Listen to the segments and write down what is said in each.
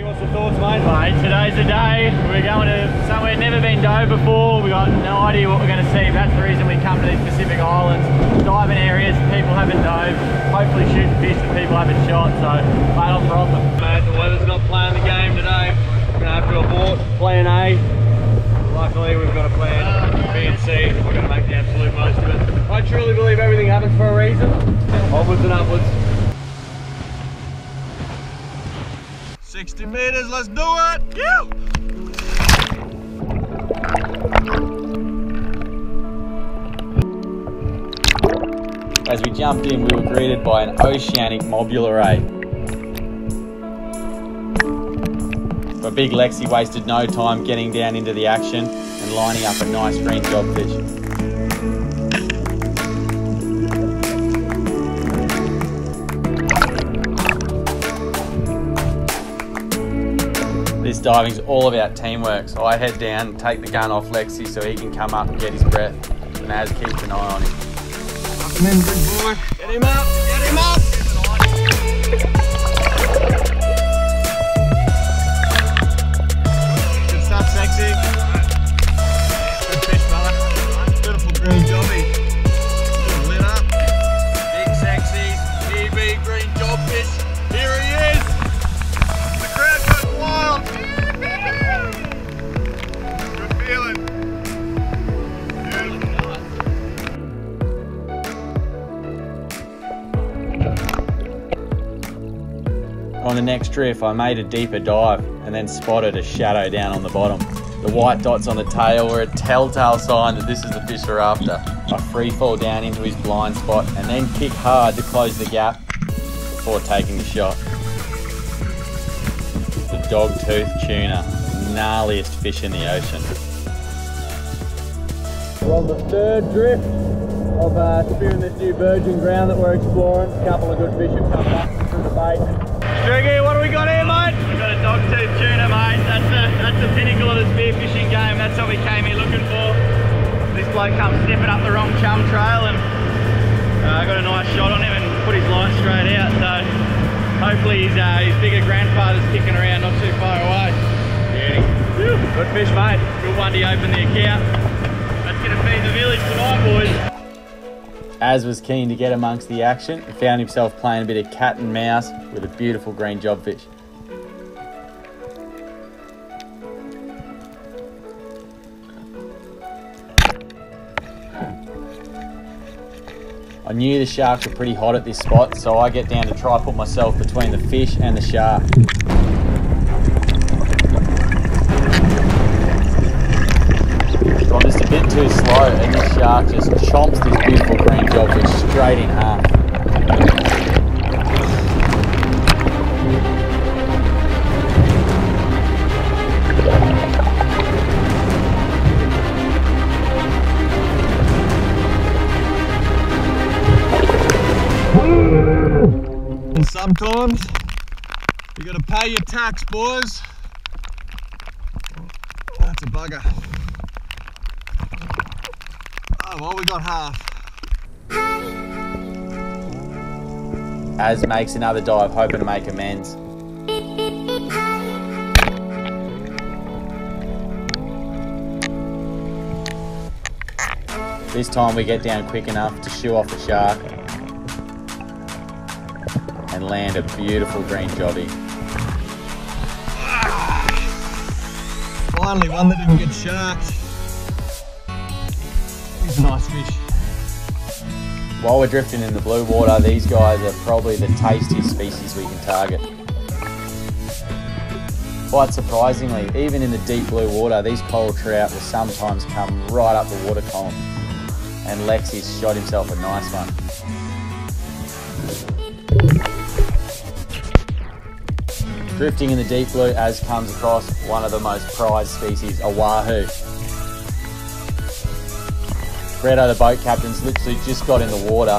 what's your thoughts, mate? Mate, today's the day. We're going to somewhere never been dove before. We got no idea what we're going to see. That's the reason we come to these Pacific Islands. Diving areas people haven't dove. Hopefully shooting fish that people haven't shot. So, mate, I'm frothing. Mate, the weather's not playing the game today. We're going to have to abort plan A. Luckily, we've got a plan B and C. We're going to make the absolute most of it. I truly believe everything happens for a reason. Onwards and upwards. 60 meters, let's do it! Yeah! As we jumped in, we were greeted by an oceanic mobula ray. But Big Lexi wasted no time getting down into the action and lining up a nice green jobfish. This diving's all about teamwork, so I head down, take the gun off Lexi so he can come up and get his breath, and Az keeps an eye on him. Come in, big boy. Get him up, get him up! Good stuff, Sexy. Good fish, fella. Beautiful green jobby. Lit up. Big Sexy's PB green jobfish. Here he is! The crowd goes wild! Good feeling. On the next drift, I made a deeper dive and then spotted a shadow down on the bottom. The white dots on the tail were a telltale sign that this is the fish we're after. I free fall down into his blind spot and then kick hard to close the gap before taking the shot. The Dogtooth tuna, gnarliest fish in the ocean. We're on the third drift of spearing this new virgin ground that we're exploring. A couple of good fish have come back through the bait. Stricky, what do we got here, mate? We've got a Dogtooth tuna, mate. That's the pinnacle of the spearfishing game. That's what we came here looking for. This bloke comes sniffing up the wrong chum trail and I got a nice shot on him and put his line straight out. So hopefully his bigger grandfather's kicking around not too far away. Beauty. Good fish, mate. Good one to open the account. That's going to feed the village tonight, boys. Az was keen to get amongst the action and found himself playing a bit of cat and mouse with a beautiful green jobfish. I knew the sharks were pretty hot at this spot, so I get down to try put myself between the fish and the shark. I'm just a bit too slow and this shark just chomps this beautiful green jobfish straight in half. And sometimes you gotta pay your tax, boys. That's a bugger. Oh, well, we got half. Az makes another dive, hoping to make amends. This time we get down quick enough to shoo off the shark and land a beautiful green jobby. Finally, one that didn't get sharked. He's a nice fish. While we're drifting in the blue water, these guys are probably the tastiest species we can target. Quite surprisingly, even in the deep blue water, these coral trout will sometimes come right up the water column. And Lexi's shot himself a nice one. Drifting in the deep blue, Az comes across one of the most prized species, a Wahoo. Fredo, the boat captain's literally just got in the water,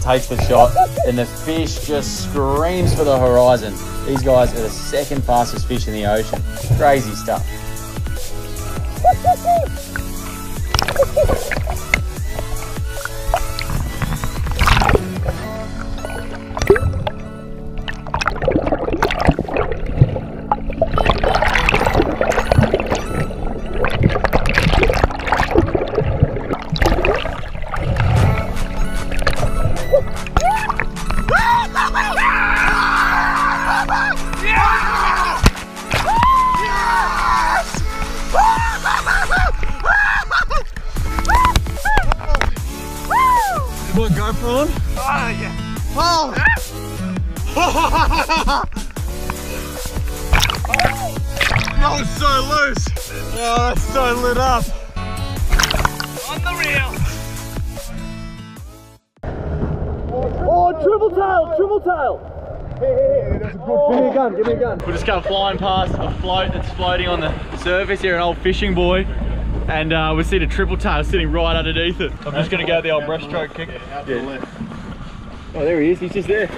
takes the shot, and the fish just screams for the horizon. These guys are the second fastest fish in the ocean. Crazy stuff. On. Oh, yeah. Oh! That was so loose. Oh, that's so lit up. On the reel. Oh, triple tail. Hey, that's a good. Give me a gun. We're just going flying past a float that's floating on the surface here, an old fishing buoy. And we see the triple tail sitting right underneath it. I'm just gonna go the old breaststroke kick. Yeah. Oh, there he is, he's just there.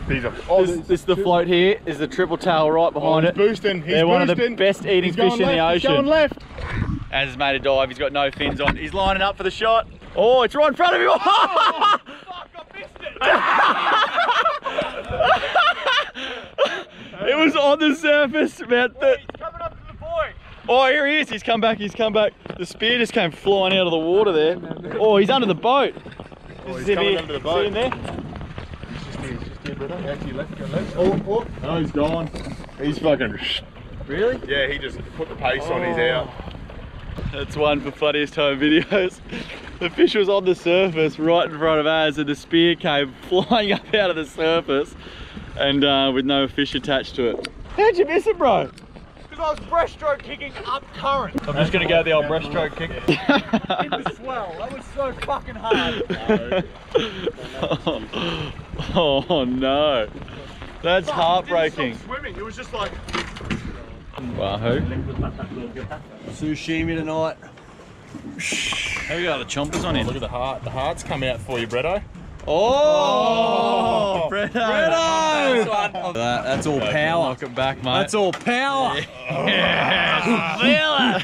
This is the float here, is the triple tail right behind it. Boosting. They're one of the best eating fish in the ocean. He's going left. Az has made a dive, he's got no fins on. He's lining up for the shot. Oh, it's right in front of him. Oh, fuck, I missed it. It was on the surface about he's coming up to the buoy. Oh, here he is, he's come back. The spear just came flying out of the water there. Oh, he's under the boat. Oh, he's coming under the boat. See him there? He's just here, brother. Actually, left. Oh, no, he's gone. He's fucking... Really? Yeah, he just put the pace on, he's out. That's one for funniest time videos. The fish was on the surface right in front of Az, and the spear came flying up out of the surface and with no fish attached to it. How'd you miss it, bro? Because I was breaststroke kicking up current. I'm just gonna go the old breaststroke kick. In the swell. That was so fucking hard. Oh no. That's heartbreaking. It swimming. It was just like... Wahoo. Sushimi tonight. How you got the chompers on it? Look at the heart. The heart's come out for you, Bretto. Oh, Bretto! That's all power. Knock it back, mate. That's all power. Yeah.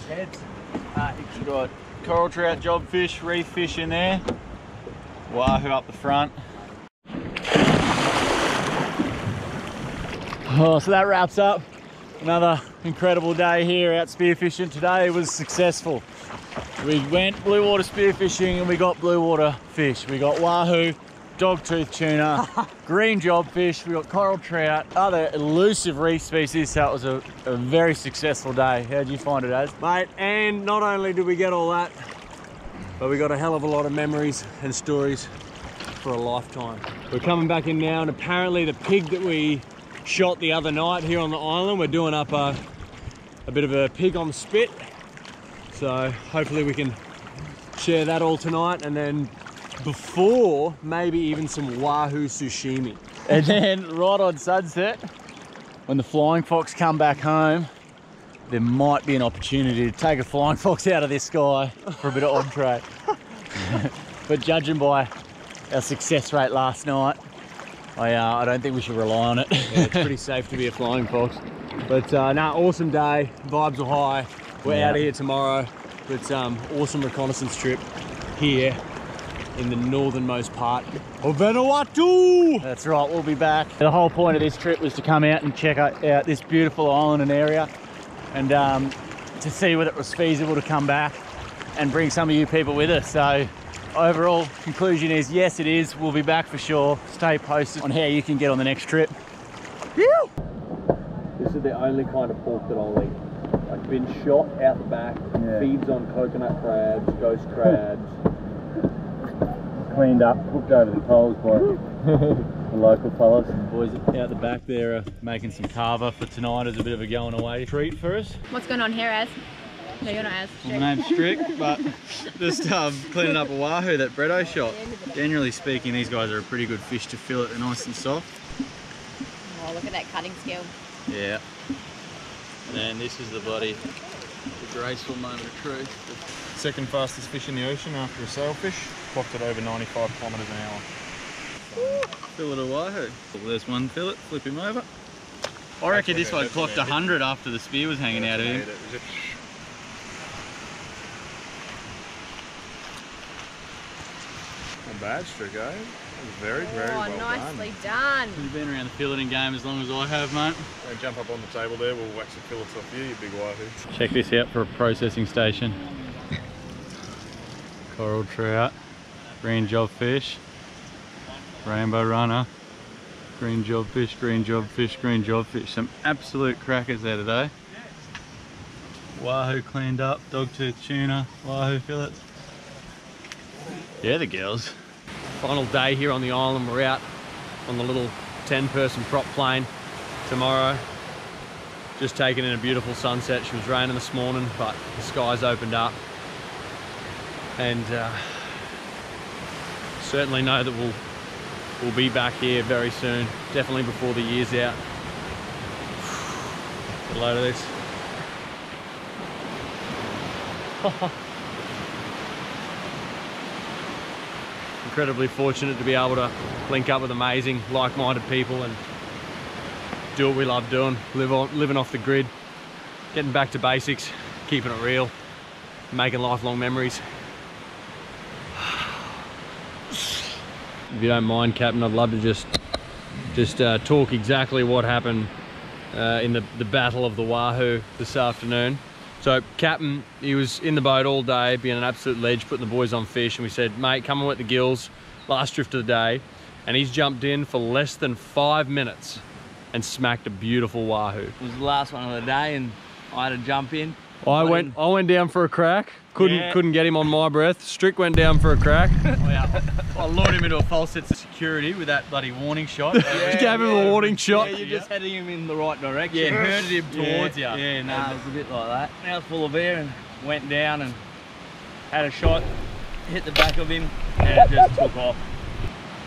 Heads. You got coral trout, jobfish, reef fish in there. Wahoo up the front. Oh, so that wraps up another incredible day here out spearfishing. Today was successful. We went blue water spearfishing and we got blue water fish. We got wahoo, dogtooth tuna, green jobfish, we got coral trout, other elusive reef species. So it was a very successful day. How'd you find it, Az? Mate, and not only did we get all that, but we got a hell of a lot of memories and stories for a lifetime. We're coming back in now, and apparently the pig that we shot the other night here on the island, we're doing up a bit of a pig on spit. So hopefully we can share that all tonight, and then before, maybe even some wahoo sushimi. And then right on sunset, when the flying fox come back home, there might be an opportunity to take a flying fox out of this sky for a bit of entree. But judging by our success rate last night, I don't think we should rely on it. Yeah, it's pretty safe to be a flying fox. But no, awesome day, vibes are high. We're out of here tomorrow. It's awesome reconnaissance trip here in the northernmost part of Vanuatu. That's right, we'll be back. The whole point of this trip was to come out and check out this beautiful island and area, and to see whether it was feasible to come back and bring some of you people with us. So overall conclusion is yes, it is. We'll be back for sure. Stay posted on how you can get on the next trip. This is the only kind of pork that I'll eat. Like, been shot out the back, feeds on coconut crabs, ghost crabs. Cleaned up, cooked over the coals by the local fellas. Boys out the back there are making some carver for tonight as a bit of a going away treat for us. What's going on here, Az? No, you're not Az. Well, my name's Strick, but just cleaning up a wahoo that Bretto shot. Generally speaking, these guys are a pretty good fish to fillet. They're nice and soft. Oh, look at that cutting skill. Yeah. And then this is the the graceful moment of truth. Second fastest fish in the ocean after a sailfish. Clocked at over 95 kilometres an hour. Fillet of wahoo. Well, there's one fillet, flip him over. I reckon this one clocked 100 after the spear was hanging out of him. Not bad, Strick, eh? Very, very well done. Nicely done. You've been around the filleting game as long as I have, mate. Don't jump up on the table there, we'll wax the fillets off you big wahoo. Check this out for a processing station. Coral trout, green jobfish, rainbow runner, green jobfish, green jobfish, green jobfish. Some absolute crackers there today. Wahoo cleaned up, dogtooth tuna, wahoo fillets. Yeah, the girls. Final day here on the island. We're out on the little 10-person prop plane tomorrow. Just taking in a beautiful sunset. She was raining this morning, but the skies opened up. And certainly know that we'll be back here very soon. Definitely before the year's out. Get a load of this. Incredibly fortunate to be able to link up with amazing, like-minded people and do what we love doing. Living off the grid, getting back to basics, keeping it real, making lifelong memories. If you don't mind, Captain, I'd love to just talk exactly what happened in the Battle of the Wahoo this afternoon. So Captain, he was in the boat all day, being an absolute ledge, putting the boys on fish, and we said, mate, come and wet the gills, last drift of the day. And he's jumped in for less than 5 minutes and smacked a beautiful wahoo. It was the last one of the day and I had to jump in. I went down for a crack, couldn't get him on my breath. Strick went down for a crack. I lured him into a false sense of security with that bloody warning shot. Just gave him a warning shot. Yeah, you're just heading him in the right direction. Yeah, herded him towards you. Yeah, no, it was a bit like that. Mouth full of air and went down and had a shot, hit the back of him, and it just took off.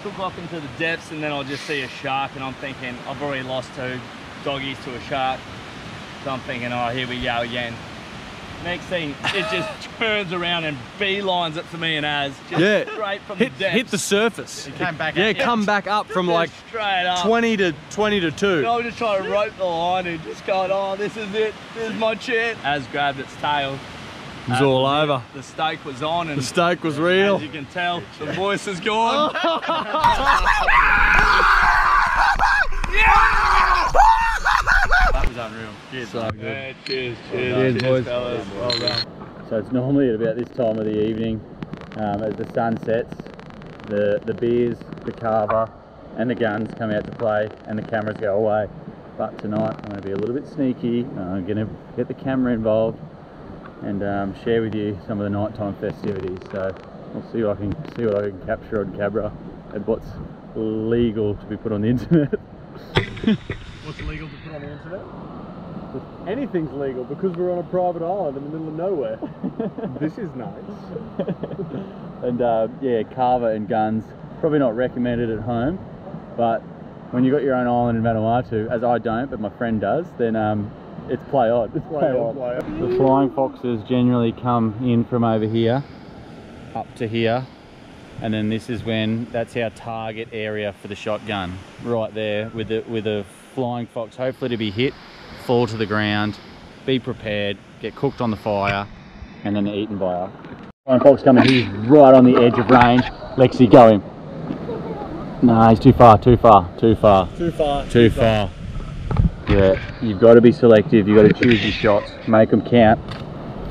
Took off into the depths, and then I just see a shark, and I'm thinking, I've already lost 2 doggies to a shark. So I'm thinking, oh, here we go again. Next thing, it just turns around and beelines it for me and Az. Just straight from the depths. Hit the surface. He came back Yeah, up. come back up from like straight up. 20 to 2. And I was just trying to rope the line and just going, oh, this is it. This is my chance. Az grabbed its tail. It was all over. The steak was on, and The steak was real. as you can tell, the voice is gone. That was unreal. Cheers. So good. Yeah, cheers, Cheers, boys. fellas. Well done. So it's normally at about this time of the evening, as the sun sets, the beers, the carver and the guns come out to play and the cameras go away. But tonight I'm going to be a little bit sneaky. I'm going to get the camera involved and share with you some of the nighttime festivities. So we'll see what I can capture on camera and what's legal to be put on the internet. What's legal to put on the internet? Anything's legal because we're on a private island in the middle of nowhere. This is nice. And yeah, carver and guns, probably not recommended at home, but when you've got your own island in Vanuatu, as I don't, but my friend does, then it's play odd. It's play odd. The flying foxes generally come in from over here, up to here, and then this is that's our target area for the shotgun, right there with a flying fox, hopefully to be hit, fall to the ground, be prepared, get cooked on the fire, and then eaten by us. Flying fox coming, he's right on the edge of range. Lexi, go him. No, he's too far. Yeah, you've got to be selective, you've got to choose your shots, make them count.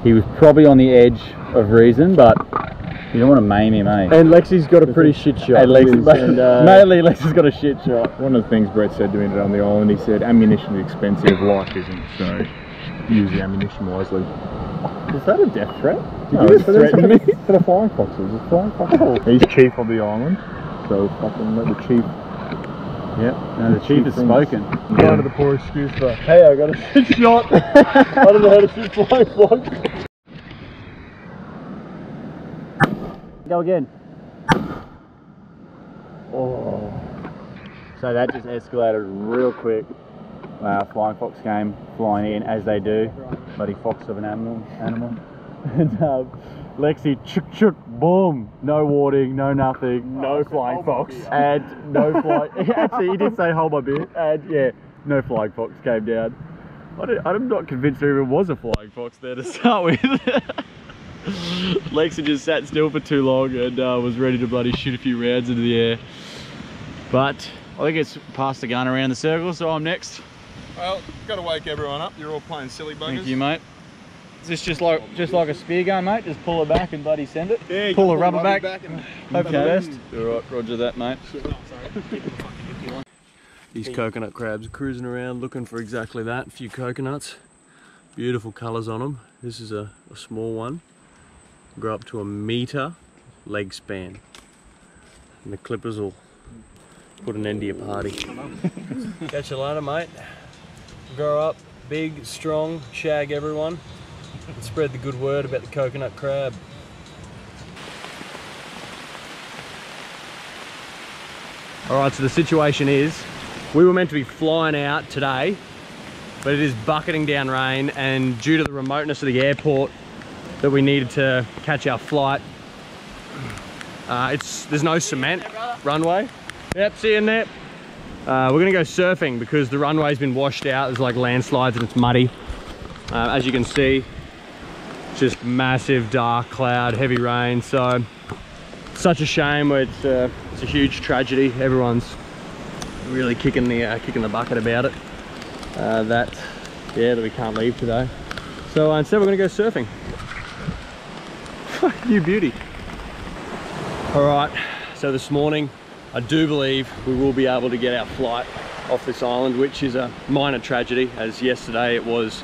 He was probably on the edge of reason, but you don't want to maim him, eh? And Lexi's got a pretty shit shot. And mainly Lexi's got a shit shot. One of the things Brett said to me on the island, he said ammunition is expensive, life isn't, so use the ammunition wisely. Is that a death threat? No, it's threatened me. For the flying foxes, it's flying foxes. He's chief of the island, so fucking let the chief. Yep, no, the chief has spoken. Kind of the poor excuse for, hey, I got a shit shot. I don't know how to shoot flying fox. Go again. Oh. So that just escalated real quick. Flying fox came flying in as they do. Bloody fox of an animal. And Lexi, chuk, boom. No warning, no nothing. No flying fox. And no flying. Actually, he did say hold my beer. And yeah, no flying fox came down. I'm not convinced there even was a flying fox there to start with. Lexi just sat still for too long and was ready to bloody shoot a few rounds into the air. But I think it's passed the gun around the circle, so I'm next. Well, got to wake everyone up. You're all playing silly buggers. Thank you, mate. Is this just like a spear gun, mate? Just pull it back and bloody send it? Yeah, pull a rubber back and hope for the best. Alright, roger that, mate. These coconut crabs are cruising around looking for exactly that. A few coconuts. Beautiful colours on them. This is a small one. Grow up to 1 metre. leg span. And the clippers will put an end to your party. Catch you later, mate. Grow up big, strong, shag everyone, and spread the good word about the coconut crab. Alright, so the situation is, we were meant to be flying out today, but it is bucketing down rain, and due to the remoteness of the airport that we needed to catch our flight, there's no cement runway. Yep, see you in there. We're gonna go surfing because the runway's been washed out. There's like landslides and it's muddy. As you can see, just massive dark cloud, heavy rain. So such a shame. It's a huge tragedy. Everyone's really kicking the bucket about it. That we can't leave today. So instead we're gonna go surfing. Fuck you, beauty. All right, so this morning, I do believe we will be able to get our flight off this island, which is a minor tragedy, as yesterday it was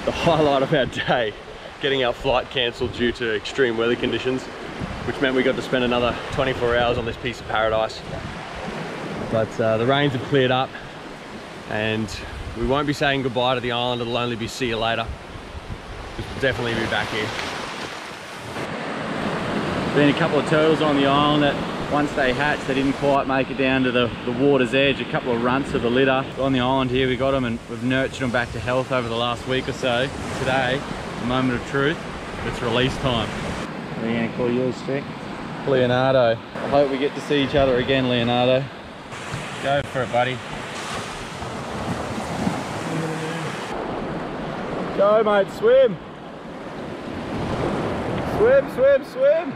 the highlight of our day, getting our flight cancelled due to extreme weather conditions, which meant we got to spend another 24 hours on this piece of paradise. But the rains have cleared up and we won't be saying goodbye to the island. It'll only be see you later. We'll definitely be back here. Been a couple of turtles on the island that once they hatched, they didn't quite make it down to the water's edge. A couple of runts of the litter on the island here. We got them and we've nurtured them back to health over the last week or so. Today, the moment of truth, it's release time. What are you going to call yours, Strick? Leonardo. I hope we get to see each other again, Leonardo. Go for it, buddy. Go, mate, swim. Swim, swim, swim.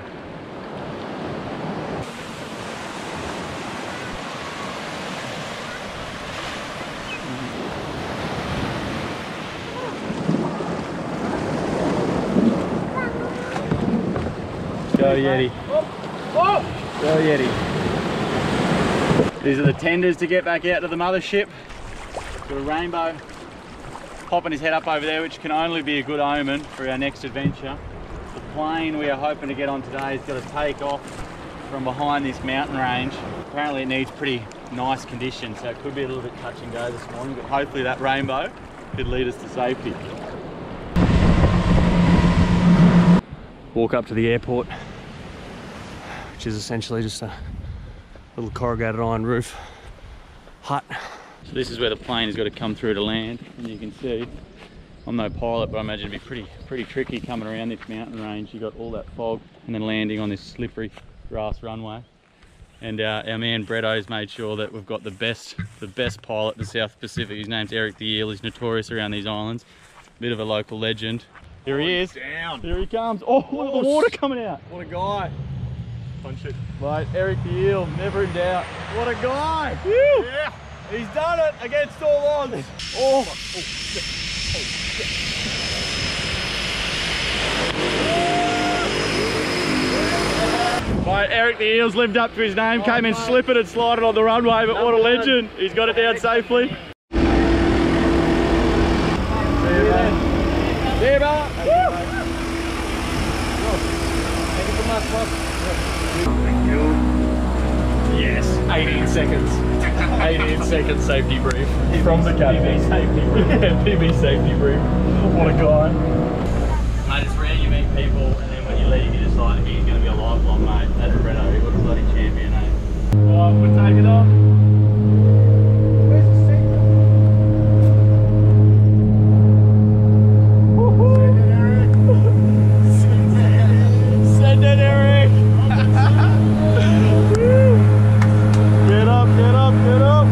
Go Yeti. Go Yeti. These are the tenders to get back out to the mothership. Got a rainbow popping his head up over there, which can only be a good omen for our next adventure. The plane we are hoping to get on today has got to take off from behind this mountain range. Apparently it needs pretty nice conditions, so it could be a little bit touch and go this morning, but hopefully that rainbow could lead us to safety. Walk up to the airport, which is essentially just a little corrugated iron roof hut. So this is where the plane has got to come through to land, and you can see, I'm no pilot, but I imagine it'd be pretty tricky coming around this mountain range. You got all that fog and then landing on this slippery grass runway. And our man Bretto's made sure that we've got the best pilot in the South Pacific. His name's Eric the Eel. He's notorious around these islands. Bit of a local legend. Here he is. Down. Here he comes. Oh, look at the water coming out. What a guy. Punch it. Right, Eric the Eel, never in doubt. What a guy. Woo! Yeah. He's done it against all odds. Oh, shit. Right, Eric the Eel's lived up to his name, came in slipping and sliding on the runway, but what a legend. He's got it down safely. See you, man. See you, brother. Yes, 18 seconds. 18 seconds safety brief from the captain. PB safety brief. Yeah, PB safety brief. What a guy. Mate, it's rare you meet people and then when you leave you're just like, he's going to be a lifelong mate. That's Bretto, what a bloody champion, eh? Right, we'll take it off. Where's the secret? Send it, Eric! Get up, get up, get up!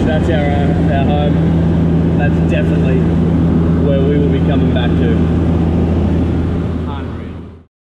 That's our home. That's definitely where we will be coming back to.